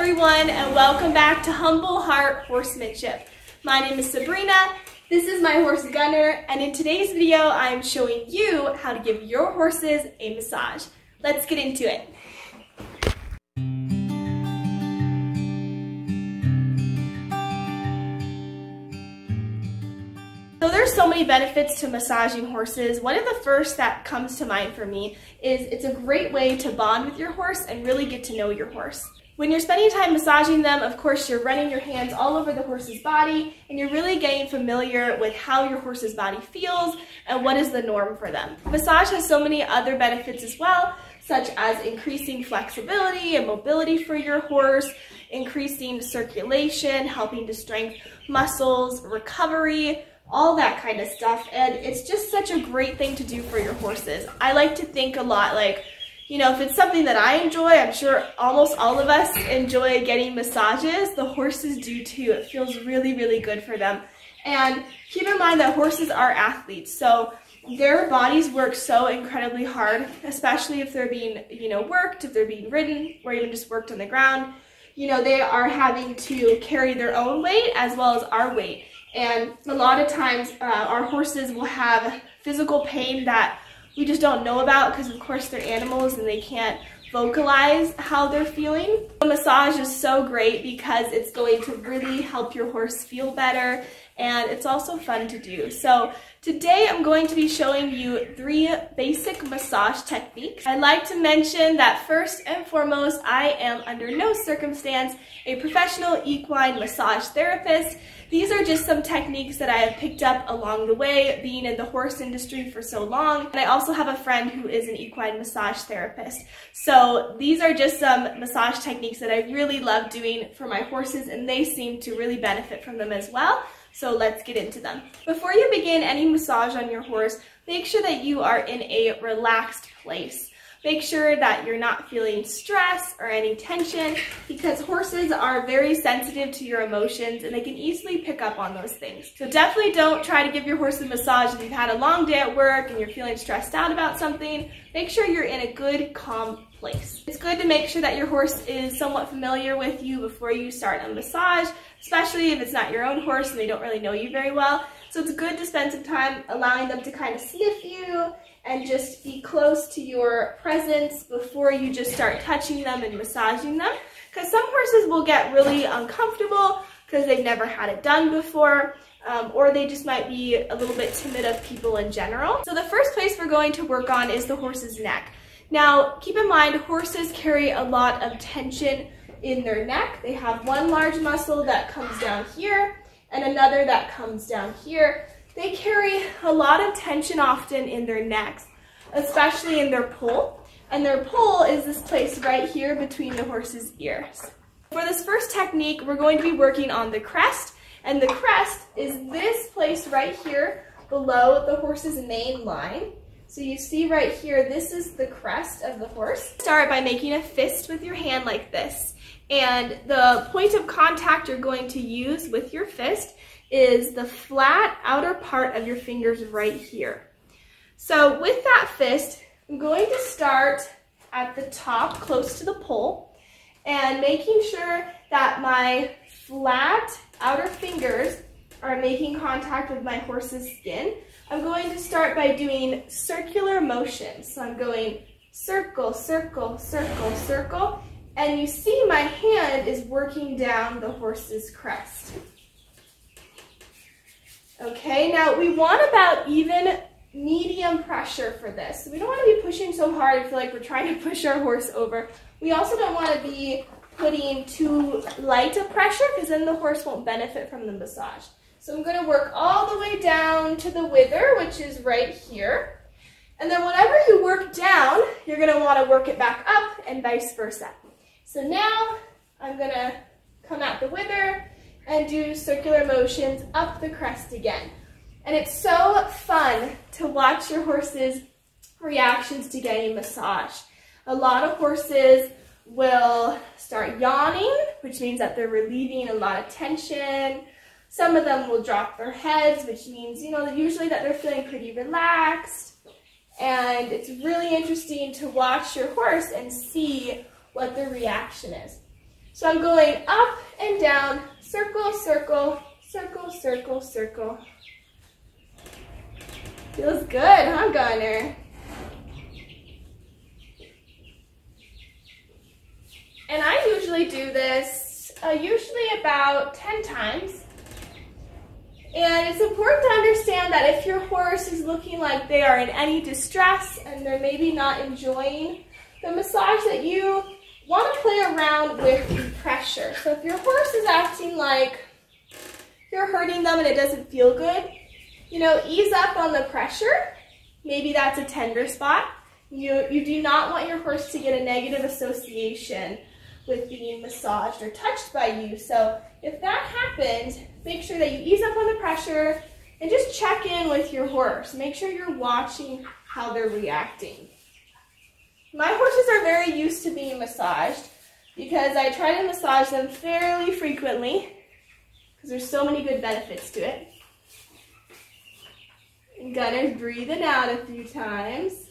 everyone, and welcome back to Humble Heart Horsemanship. My name is Sabrina, this is my horse Gunner, and in today's video I'm showing you how to give your horses a massage. Let's get into it. So there's so many benefits to massaging horses. One of the first that comes to mind for me is it's a great way to bond with your horse and really get to know your horse. When you're spending time massaging them, of course, you're running your hands all over the horse's body and you're really getting familiar with how your horse's body feels and what is the norm for them. Massage has so many other benefits as well, such as increasing flexibility and mobility for your horse, increasing circulation, helping to strengthen muscles, recovery, all that kind of stuff. And it's just such a great thing to do for your horses. I like to think a lot like, you know, if it's something that I enjoy, I'm sure almost all of us enjoy getting massages. The horses do too. It feels really, really good for them. And keep in mind that horses are athletes, so their bodies work so incredibly hard, especially if they're being, worked, if they're being ridden, or even just worked on the ground. They are having to carry their own weight as well as our weight. And a lot of times our horses will have physical pain that we just don't know about because of course they're animals and they can't vocalize how they're feeling. A massage is so great because it's going to really help your horse feel better, and it's also fun to do. So today I'm going to be showing you 3 basic massage techniques. I'd like to mention that first and foremost, I am under no circumstance a professional equine massage therapist. These are just some techniques that I have picked up along the way, being in the horse industry for so long. And I also have a friend who is an equine massage therapist. So these are just some massage techniques that I really love doing for my horses, and they seem to really benefit from them as well. So let's get into them. Before you begin any massage on your horse, make sure that you are in a relaxed place. Make sure that you're not feeling stress or any tension, because horses are very sensitive to your emotions and they can easily pick up on those things. So definitely don't try to give your horse a massage if you've had a long day at work and you're feeling stressed out about something. Make sure you're in a good, calm place. It's good to make sure that your horse is somewhat familiar with you before you start a massage, especially if it's not your own horse and they don't really know you very well. So it's good to spend some time allowing them to kind of sniff you and just be close to your presence before you just start touching them and massaging them. Because some horses will get really uncomfortable because they've never had it done before, or they just might be a little bit timid of people in general. So the first place we're going to work on is the horse's neck. Now, keep in mind, horses carry a lot of tension in their neck. They have one large muscle that comes down here and another that comes down here. They carry a lot of tension often in their necks, especially in their poll. And their poll is this place right here between the horse's ears. For this first technique, we're going to be working on the crest. And the crest is this place right here below the horse's mane line. So you see right here, this is the crest of the horse. Start by making a fist with your hand like this. And the point of contact you're going to use with your fist is the flat outer part of your fingers right here. So with that fist, I'm going to start at the top close to the pole and making sure that my flat outer fingers are making contact with my horse's skin. I'm going to start by doing circular motions. So I'm going circle, circle, circle, circle, and you see my hand is working down the horse's crest. Okay, now we want about even medium pressure for this. So we don't want to be pushing so hard and feel like we're trying to push our horse over. We also don't want to be putting too light of pressure because then the horse won't benefit from the massage. So I'm going to work all the way down to the wither, which is right here. And then whenever you work down, you're going to want to work it back up and vice versa. So now I'm going to come at the wither and do circular motions up the crest again. And it's so fun to watch your horse's reactions to getting massage. A lot of horses will start yawning, which means that they're relieving a lot of tension. Some of them will drop their heads, which means, usually that they're feeling pretty relaxed. And it's really interesting to watch your horse and see what their reaction is. So I'm going up and down, circle, circle, circle, circle, circle. Feels good, huh, Gunner? And I usually do this usually about 10 times. And it's important to understand that if your horse is looking like they are in any distress and they're maybe not enjoying the massage, that you want to play around with the pressure. So if your horse is acting like you're hurting them and it doesn't feel good, ease up on the pressure. Maybe that's a tender spot. You do not want your horse to get a negative association with being massaged or touched by you. So if that happens, make sure that you ease up on the pressure and just check in with your horse. Make sure you're watching how they're reacting. My horses are very used to being massaged because I try to massage them fairly frequently because there's so many good benefits to it. And Gunner's breathing out a few times.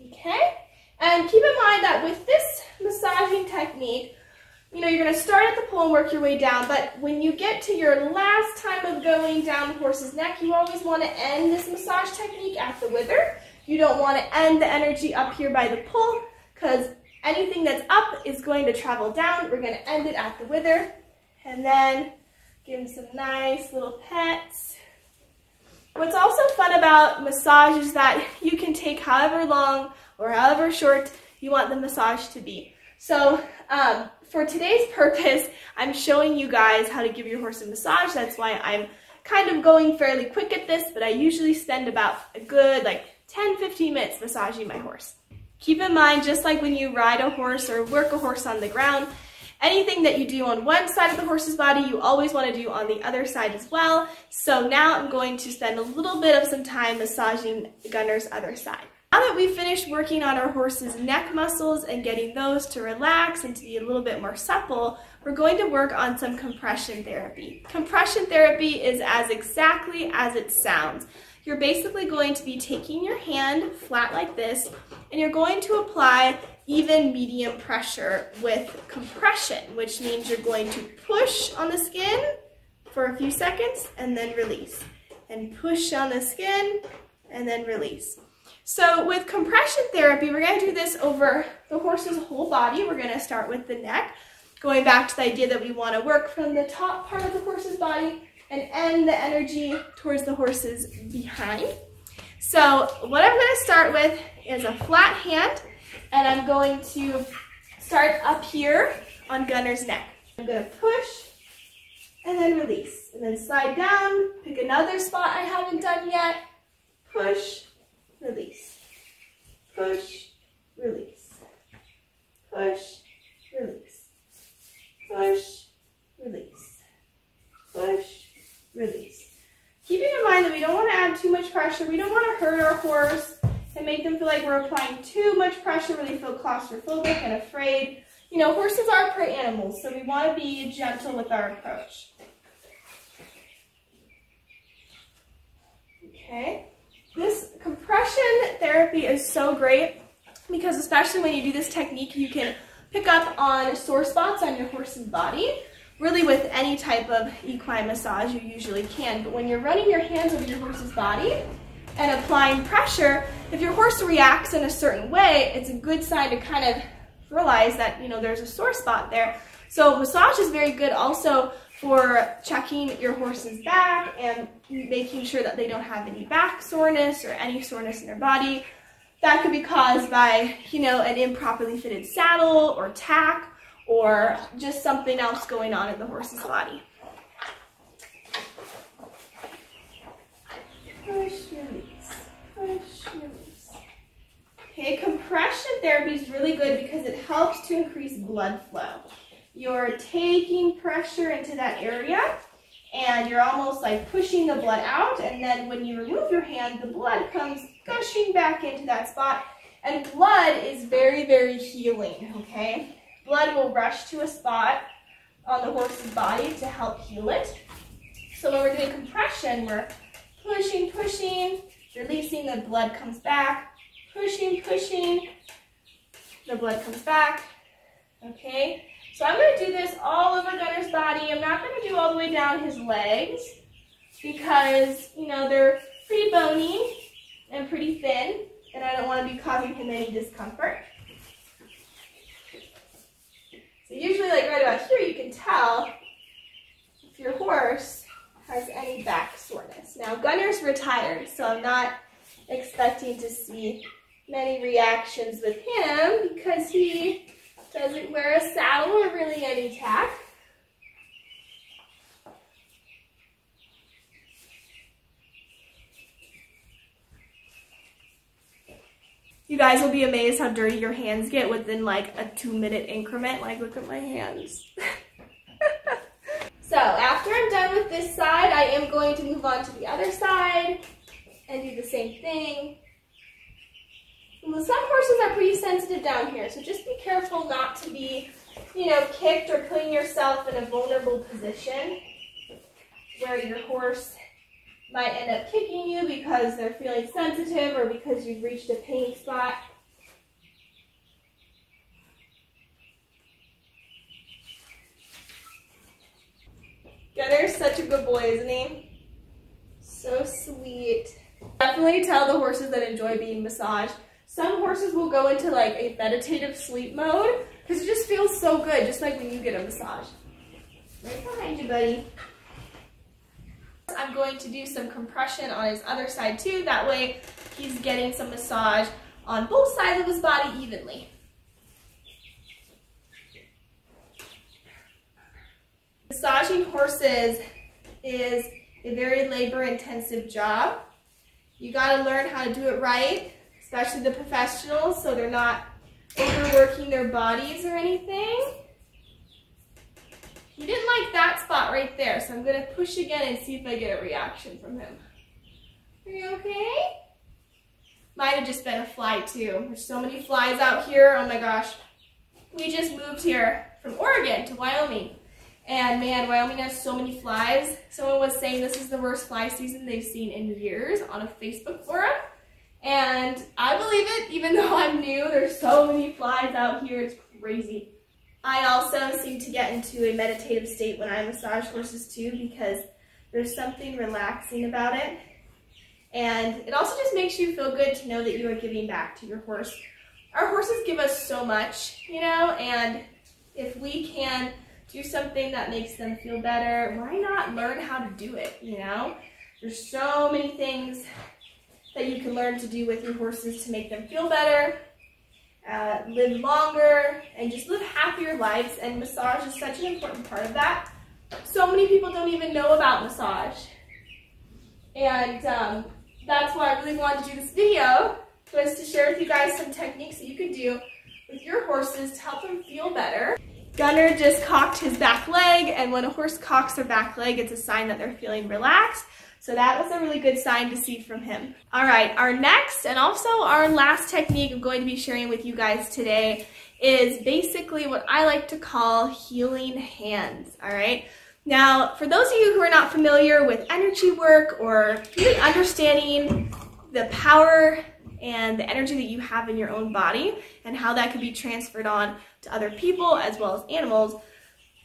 Okay? And keep in mind that with this massaging technique, you're going to start at the pole and work your way down, but when you get to your last time of going down the horse's neck, you always want to end this massage technique at the wither. You don't want to end the energy up here by the pole because anything that's up is going to travel down. We're going to end it at the wither and then give him some nice little pets. What's also fun about massage is that you can take however long or however short you want the massage to be. So for today's purpose, I'm showing you guys how to give your horse a massage. That's why I'm kind of going fairly quick at this, but I usually spend about a good 10-15 minutes massaging my horse. Keep in mind, just like when you ride a horse or work a horse on the ground, anything that you do on one side of the horse's body, you always want to do on the other side as well. So now I'm going to spend a little bit of some time massaging Gunner's other side. Now that we've finished working on our horse's neck muscles and getting those to relax and to be a little bit more supple, we're going to work on some compression therapy. Compression therapy is exactly as it sounds. You're basically going to be taking your hand flat like this, and you're going to apply even medium pressure with compression, which means you're going to push on the skin for a few seconds and then release. And push on the skin and then release. So with compression therapy, we're going to do this over the horse's whole body. We're going to start with the neck, going back to the idea that we want to work from the top part of the horse's body and end the energy towards the horse's behind. So what I'm going to start with is a flat hand, and I'm going to start up here on Gunner's neck. I'm going to push and then release, and then slide down, pick another spot I haven't done yet, push, release, push, release, push, release, push, release, push, release. Keeping in mind that we don't want to add too much pressure. We don't want to hurt our horse and make them feel like we're applying too much pressure where they feel claustrophobic and afraid. Horses are prey animals, so we want to be gentle with our approach. Okay. This compression therapy is so great because especially when you do this technique, you can pick up on sore spots on your horse's body. Really with any type of equine massage you usually can, but when you're running your hands over your horse's body and applying pressure, if your horse reacts in a certain way, it's a good sign to kind of realize that there's a sore spot there. So massage is very good also for checking your horse's back and making sure that they don't have any back soreness or any soreness in their body. That could be caused by, an improperly fitted saddle or tack or just something else going on in the horse's body. Push, release, push, release. Okay, compression therapy is really good because it helps to increase blood flow. You're taking pressure into that area and you're almost like pushing the blood out, and then when you remove your hand, the blood comes gushing back into that spot, and blood is very, very healing, okay? Blood will rush to a spot on the horse's body to help heal it. So when we're doing compression, we're pushing, pushing, releasing, the blood comes back, pushing, pushing, The blood comes back. Okay, so I'm going to do this all over Gunner's body. I'm not going to do all the way down his legs because, you know, they're pretty bony and pretty thin, and I don't want to be causing him any discomfort. So usually, like right about here, you can tell if your horse has any back soreness. Now, Gunner's retired, so I'm not expecting to see many reactions with him because he doesn't wear a saddle or really any tack. You guys will be amazed how dirty your hands get within like a 2-minute increment. Like, look at my hands. So after I'm done with this side, I am going to move on to the other side and do the same thing. Well, some horses are pretty sensitive down here, so just be careful not to be, you know, kicked or putting yourself in a vulnerable position where your horse might end up kicking you because they're feeling sensitive or because you've reached a pain spot. Gunner's such a good boy, isn't he? So sweet. Definitely tell the horses that enjoy being massaged. Some horses will go into like a meditative sleep mode because it just feels so good, just like when you get a massage. Right behind you, buddy. I'm going to do some compression on his other side too. That way he's getting some massage on both sides of his body evenly. Massaging horses is a very labor-intensive job. You got to learn how to do it right, especially the professionals, so they're not overworking their bodies or anything. He didn't like that spot right there, so I'm going to push again and see if I get a reaction from him. Are you okay? Might have just been a fly too. There's so many flies out here. Oh my gosh. We just moved here from Oregon to Wyoming. And man, Wyoming has so many flies. Someone was saying this is the worst fly season they've seen in years on a Facebook forum. And I believe it, even though I'm new. There's so many flies out here. It's crazy. I also seem to get into a meditative state when I massage horses too because there's something relaxing about it. And it also just makes you feel good to know that you are giving back to your horse. Our horses give us so much, you know, and if we can do something that makes them feel better, why not learn how to do it, you know? There's so many things that you can learn to do with your horses to make them feel better, live longer, and just live happier lives, and massage is such an important part of that. So many people don't even know about massage, and that's why I really wanted to do this video, was to share with you guys some techniques that you could do with your horses to help them feel better. Gunner just cocked his back leg, and when a horse cocks their back leg, it's a sign that they're feeling relaxed. So that was a really good sign to see from him. All right, our next and also our last technique I'm going to be sharing with you guys today is basically what I like to call healing hands, all right? Now, for those of you who are not familiar with energy work or really understanding the power and the energy that you have in your own body and how that could be transferred on to other people as well as animals,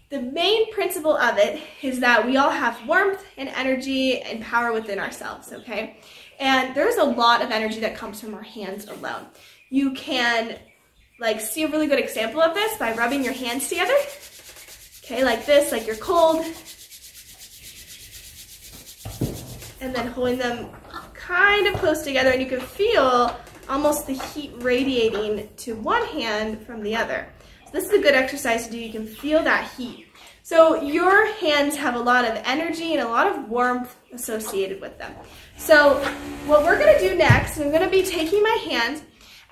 the main principle of it is that we all have warmth and energy and power within ourselves, okay? And there's a lot of energy that comes from our hands alone. You can see a really good example of this by rubbing your hands together, okay, like this, like you're cold, and then holding them kind of close together, and you can feel almost the heat radiating to one hand from the other. So this is a good exercise to do. You can feel that heat. So your hands have a lot of energy and a lot of warmth associated with them. So what we're going to do next, I'm going to be taking my hands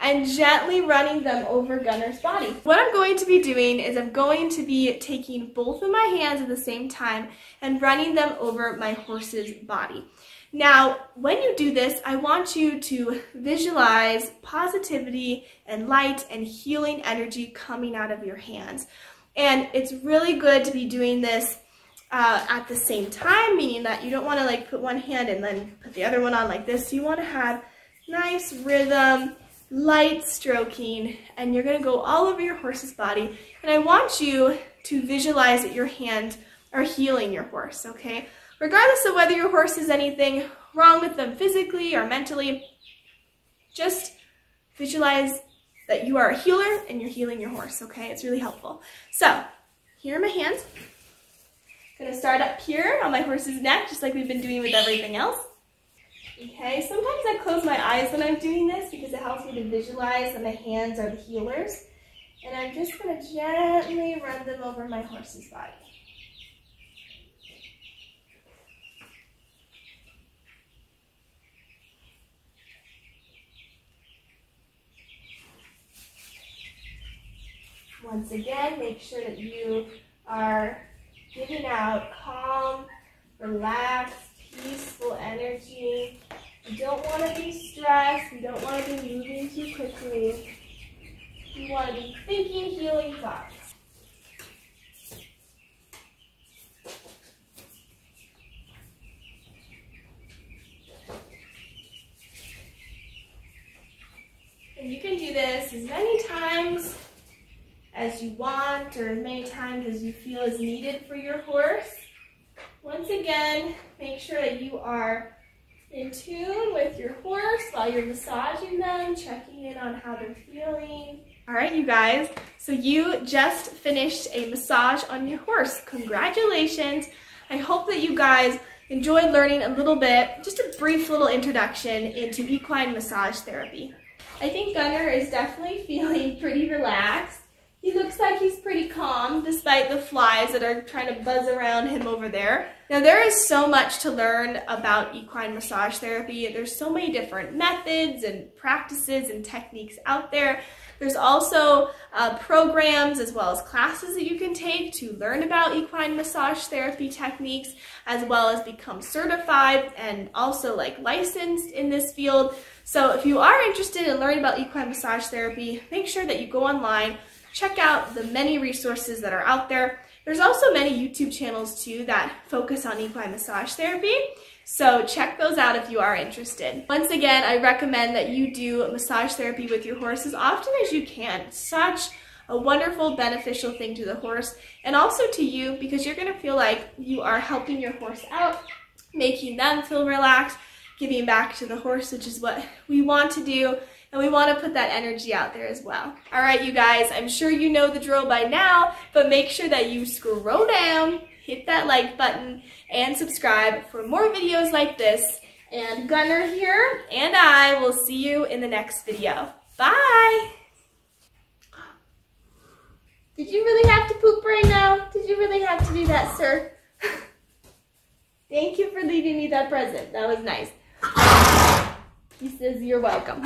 and gently running them over Gunner's body. What I'm going to be doing is I'm going to be taking both of my hands at the same time and running them over my horse's body. Now, when you do this, I want you to visualize positivity and light and healing energy coming out of your hands. And it's really good to be doing this at the same time, meaning that you don't want to put one hand and then put the other one on like this. You want to have nice rhythm light stroking, and you're gonna go all over your horse's body. And I want you to visualize that your hands are healing your horse, okay? Regardless of whether your horse has anything wrong with them physically or mentally, just visualize that you are a healer and you're healing your horse, okay? It's really helpful. So, here are my hands. I'm gonna start up here on my horse's neck, just like we've been doing with everything else. Okay, sometimes I close my eyes when I'm doing this because it helps me to visualize that my hands are the healers. And I'm just gonna gently run them over my horse's body. Once again, make sure that you are giving out calm, relaxed, peaceful energy. You don't want to be stressed. You don't want to be moving too quickly. You want to be thinking healing thoughts. And you can do this as many times as you want, or as many times as you feel is needed for your horse. Once again, make sure that you are in tune with your horse while you're massaging them, checking in on how they're feeling. All right, you guys, so you just finished a massage on your horse. Congratulations. I hope that you guys enjoyed learning a little bit, just a brief little introduction into equine massage therapy. I think Gunner is definitely feeling pretty relaxed. He looks like he's pretty calm despite the flies that are trying to buzz around him over there. Now there is so much to learn about equine massage therapy. There's so many different methods and practices and techniques out there. There's also programs as well as classes that you can take to learn about equine massage therapy techniques, as well as become certified and also licensed in this field. So if you are interested in learning about equine massage therapy, make sure that you go online, check out the many resources that are out there. There's also many YouTube channels too that focus on equine massage therapy, so check those out if you are interested. Once again, I recommend that you do massage therapy with your horse as often as you can. It's such a wonderful, beneficial thing to the horse and also to you, because you're going to feel like you are helping your horse out, making them feel relaxed, giving back to the horse, which is what we want to do. And we want to put that energy out there as well. All right, you guys, I'm sure you know the drill by now, but make sure that you scroll down, hit that like button, and subscribe for more videos like this. And Gunner here, and I will see you in the next video. Bye! Did you really have to poop right now? Did you really have to do that, sir? Thank you for leaving me that present. That was nice. He says you're welcome.